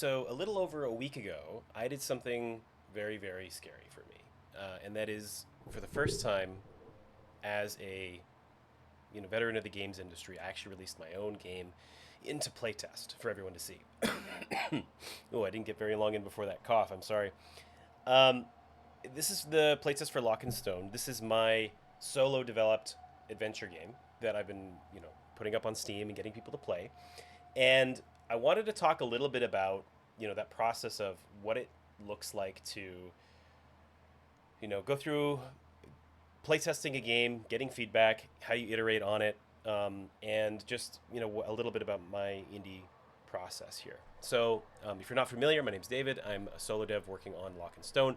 So a little over a week ago, I did something very, very scary for me, and that is for the first time as a veteran of the games industry, I actually released my own game into playtest for everyone to see. Oh, I didn't get very long in before that cough. I'm sorry. Um, this is the playtest for Lock and Stone. This is my solo developed adventure game that I've been putting up on Steam and getting people to play. And I wanted to talk a little bit about, that process of what it looks like to, go through playtesting a game, getting feedback, how you iterate on it, and just, a little bit about my indie process here. So, if you're not familiar, my name's David. I'm a solo dev working on Lock and Stone.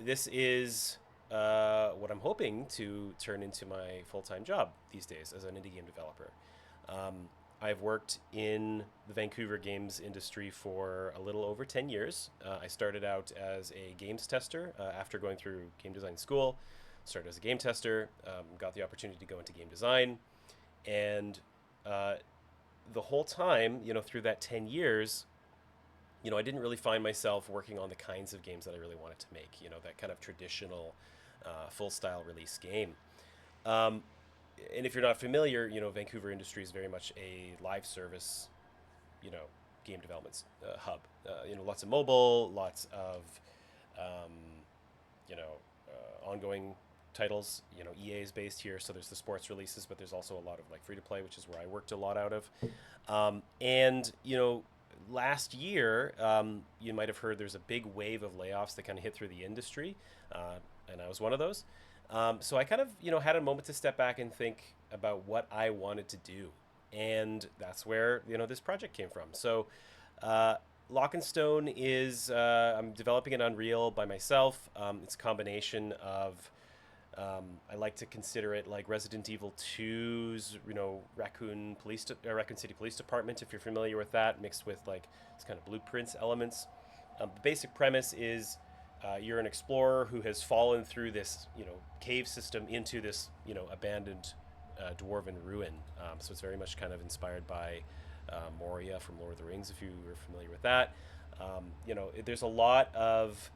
This is what I'm hoping to turn into my full-time job these days as an indie game developer. I've worked in the Vancouver games industry for a little over 10 years. I started out as a games tester after going through game design school. Started as a game tester, got the opportunity to go into game design, and the whole time, through that 10 years, I didn't really find myself working on the kinds of games that I really wanted to make, that kind of traditional full style release game. Um, and if you're not familiar, Vancouver industry is very much a live service, you know, game development hub. Lots of mobile, lots of, um, ongoing titles. EA is based here, so there's the sports releases, but there's also a lot of like free to play, which is where I worked a lot out of. And last year, you might have heard there's a big wave of layoffs that kind of hit through the industry, and I was one of those. So I kind of, had a moment to step back and think about what I wanted to do. And that's where, this project came from. So Lock and Stone is, I'm developing an Unreal by myself. It's a combination of, I like to consider it like Resident Evil 2's, Raccoon City Police Department, if you're familiar with that, mixed with like this kind of blueprints elements. The basic premise is you're an explorer who has fallen through this, cave system into this, abandoned dwarven ruin. So it's very much kind of inspired by Moria from Lord of the Rings, if you are familiar with that. There's a lot of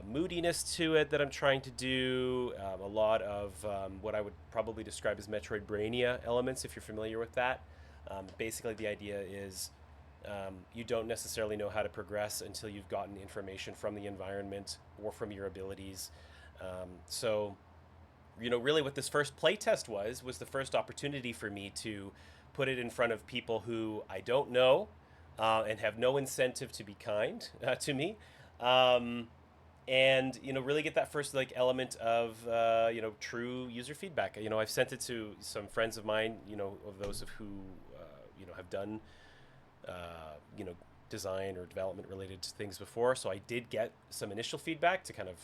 moodiness to it that I'm trying to do. A lot of what I would probably describe as Metroidbrainia elements, if you're familiar with that. Basically, the idea is you don't necessarily know how to progress until you've gotten information from the environment or from your abilities. So, really what this first playtest was the first opportunity for me to put it in front of people who I don't know and have no incentive to be kind to me. And really get that first like element of true user feedback. I've sent it to some friends of mine, of those of who have done design or development related to things before. So I did get some initial feedback to kind of,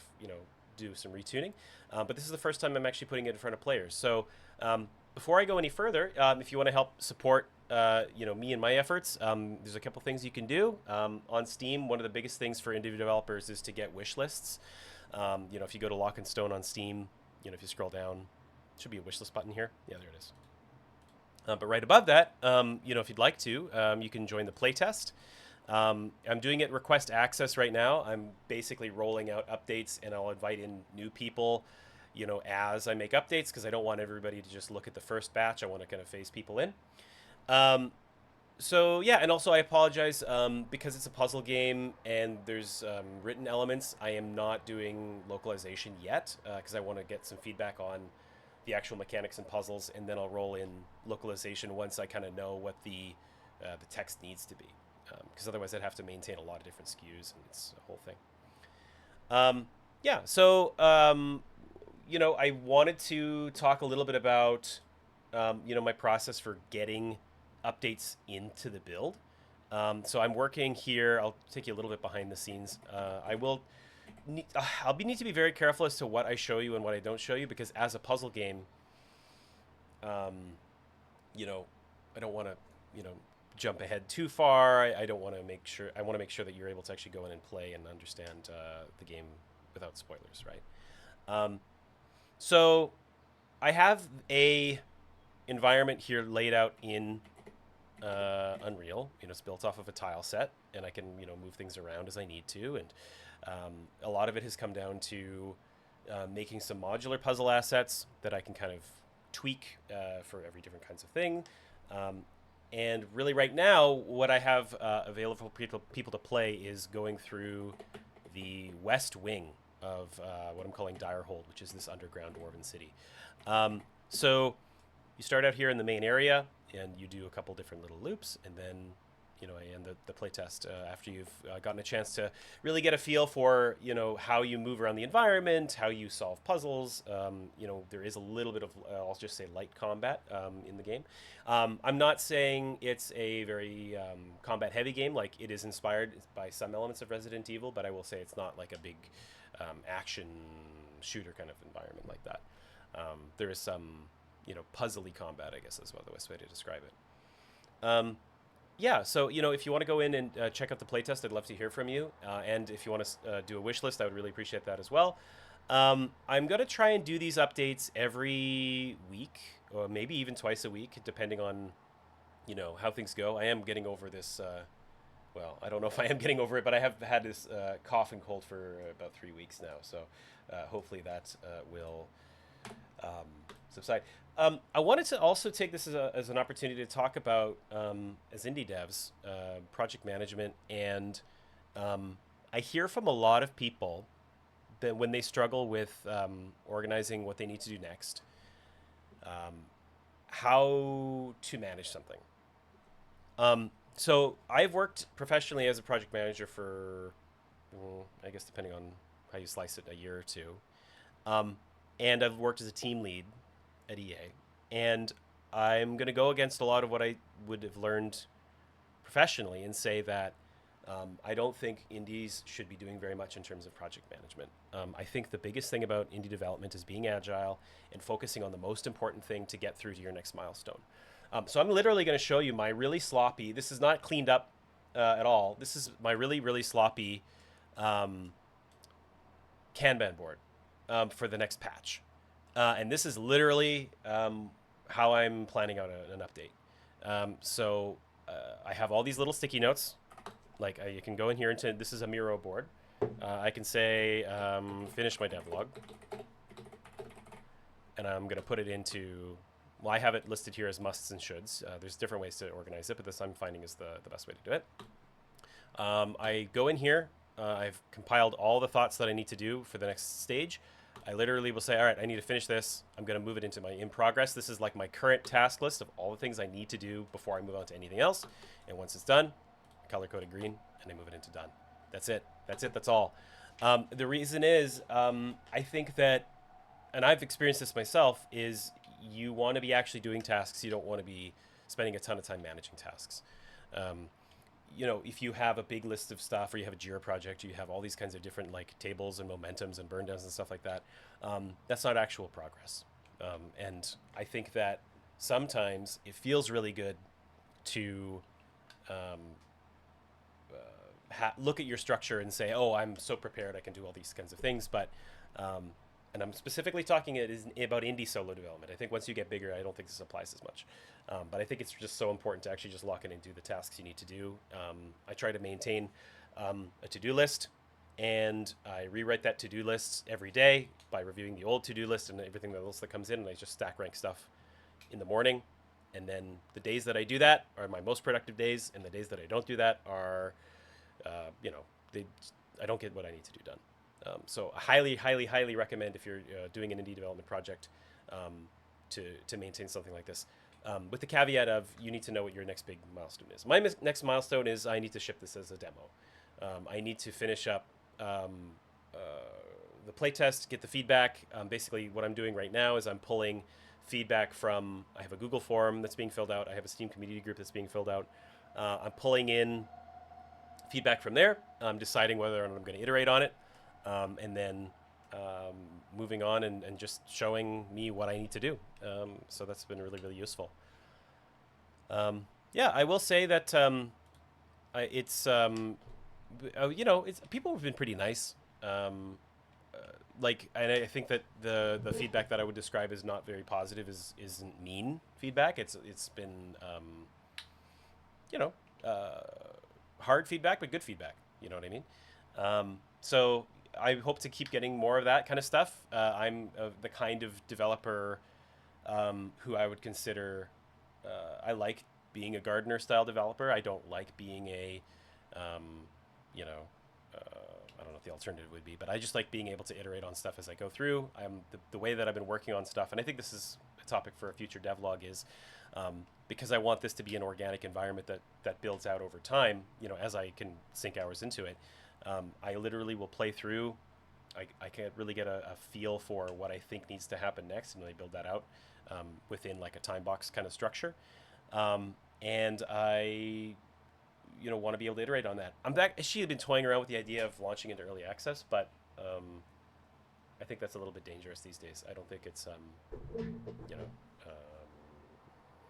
do some retuning. But this is the first time I'm actually putting it in front of players. So before I go any further, if you want to help support, me and my efforts, there's a couple things you can do. On Steam, one of the biggest things for indie developers is to get wish lists. If you go to Lock and Stone on Steam, if you scroll down, should be a wish list button here. Yeah, there it is. But right above that, if you'd like to, you can join the playtest. I'm doing it request access right now. I'm basically rolling out updates, and I'll invite in new people, as I make updates, because I don't want everybody to just look at the first batch. I want to kind of phase people in. So yeah, and also I apologize because it's a puzzle game and there's written elements. I am not doing localization yet because I want to get some feedback on the actual mechanics and puzzles, and then I'll roll in localization once I kind of know what the text needs to be. Because otherwise I'd have to maintain a lot of different SKUs, and it's a whole thing. I wanted to talk a little bit about, my process for getting updates into the build. So I'm working here. I'll take you a little bit behind the scenes. I'll need to be very careful as to what I show you and what I don't show you, because as a puzzle game, I don't want to, jump ahead too far. I don't want to make sure. I want to make sure that you're able to actually go in and play and understand the game without spoilers, right? So I have a environment here laid out in Unreal. You know, it's built off of a tile set, and I can move things around as I need to. And a lot of it has come down to making some modular puzzle assets that I can kind of tweak for every different kinds of thing. Um, and really, right now, what I have available for people to play is going through the west wing of what I'm calling Direhold, which is this underground dwarven city. So you start out here in the main area, and you do a couple different little loops, and then I end the playtest after you've gotten a chance to really get a feel for how you move around the environment, how you solve puzzles. There is a little bit of I'll just say light combat in the game. I'm not saying it's a very combat heavy game. Like, it is inspired by some elements of Resident Evil, but I will say it's not like a big action shooter kind of environment like that. There is some puzzly combat, I guess is what the best way to describe it. Yeah, so if you want to go in and check out the playtest, I'd love to hear from you. And if you want to do a wish list, I would really appreciate that as well. I'm going to try and do these updates every week, or maybe even twice a week, depending on how things go. I am getting over this. Well, I don't know if I am getting over it, but I have had this cough and cold for about 3 weeks now. So hopefully that will subside. I wanted to also take this as an opportunity to talk about, as indie devs, project management. And I hear from a lot of people that when they struggle with organizing what they need to do next, how to manage something. So I've worked professionally as a project manager for, I guess depending on how you slice it, a year or two. And I've worked as a team lead at EA. And I'm going to go against a lot of what I would have learned professionally and say that I don't think indies should be doing very much in terms of project management. I think the biggest thing about indie development is being agile and focusing on the most important thing to get through to your next milestone. So I'm literally going to show you my really sloppy, this is not cleaned up at all. This is my really, really sloppy Kanban board for the next patch. And this is literally how I'm planning out an update. So I have all these little sticky notes. Like you can go in here into, this is a Miro board. I can say finish my devlog. And I'm going to put it into, well, I have it listed here as musts and shoulds. There's different ways to organize it, but this I'm finding is the best way to do it. I go in here. I've compiled all the thoughts that I need to do for the next stage. I literally will say, all right, I need to finish this. I'm going to move it into my in progress. This is like my current task list of all the things I need to do before I move on to anything else. And once it's done, color coded green, and I move it into done. That's it. That's it. That's all. The reason is, I think that, and I've experienced this myself, is you want to be actually doing tasks. You don't want to be spending a ton of time managing tasks. If you have a big list of stuff, or you have a Jira project, you have all these kinds of different like tables and momentums and burn downs and stuff like that. That's not actual progress. And I think that sometimes it feels really good to look at your structure and say, oh, I'm so prepared, I can do all these kinds of things. But and I'm specifically talking about indie solo development. I think once you get bigger, I don't think this applies as much. But I think it's just so important to actually just lock in and do the tasks you need to do. I try to maintain a to-do list, and I rewrite that to-do list every day by reviewing the old to-do list and everything else that comes in, and I just stack rank stuff in the morning. And then the days that I do that are my most productive days, and the days that I don't do that are, I don't get what I need to do done. So I highly, highly, highly recommend if you're doing an indie development project to maintain something like this. With the caveat of you need to know what your next big milestone is. My next milestone is I need to ship this as a demo. I need to finish up the playtest, get the feedback. Basically, what I'm doing right now is I'm pulling feedback from, I have a Google form that's being filled out. I have a Steam community group that's being filled out. I'm pulling in feedback from there. I'm deciding whether or not I'm going to iterate on it. And then moving on and just showing me what I need to do. So that's been really, really useful. Yeah, I will say that it's people have been pretty nice. And I think that the feedback that I would describe as not very positive isn't mean feedback. It's been you know, uh, hard feedback, but good feedback. You know what I mean? So I hope to keep getting more of that kind of stuff. I'm the kind of developer who I would consider. I like being a gardener style developer. I don't like being a, um, you know, I don't know what the alternative would be, but I just like being able to iterate on stuff as I go through. The way that I've been working on stuff, and I think this is a topic for a future devlog, is because I want this to be an organic environment that builds out over time. You know, as I can sink hours into it, I literally will play through. I can't really get a feel for what I think needs to happen next, and I build that out within like a time box kind of structure. And I, want to be able to iterate on that. I'm back. She had been toying around with the idea of launching into early access, but I think that's a little bit dangerous these days. I don't think it's you know, um,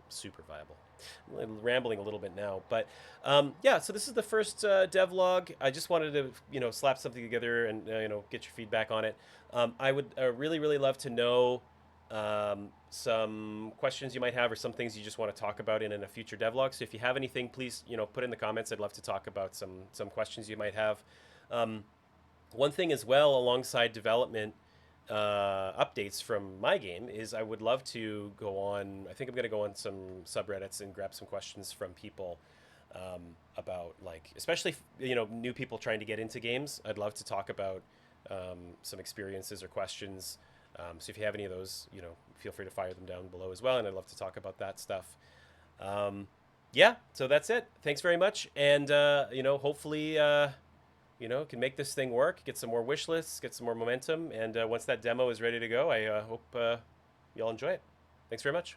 super viable. I'm rambling a little bit now, but yeah. So this is the first devlog. I just wanted to slap something together and get your feedback on it. I would really really love to know some questions you might have or some things you just want to talk about in a future devlog. So if you have anything, please put in the comments. I'd love to talk about some questions you might have. One thing as well alongside development updates from my game is I would love to go on. I think I'm going to go on some subreddits and grab some questions from people about like, especially new people trying to get into games. I'd love to talk about some experiences or questions. So if you have any of those, feel free to fire them down below as well, and I'd love to talk about that stuff. Yeah, so that's it. Thanks very much, and hopefully can make this thing work, get some more wish lists, get some more momentum, and once that demo is ready to go, I hope y'all enjoy it. Thanks very much.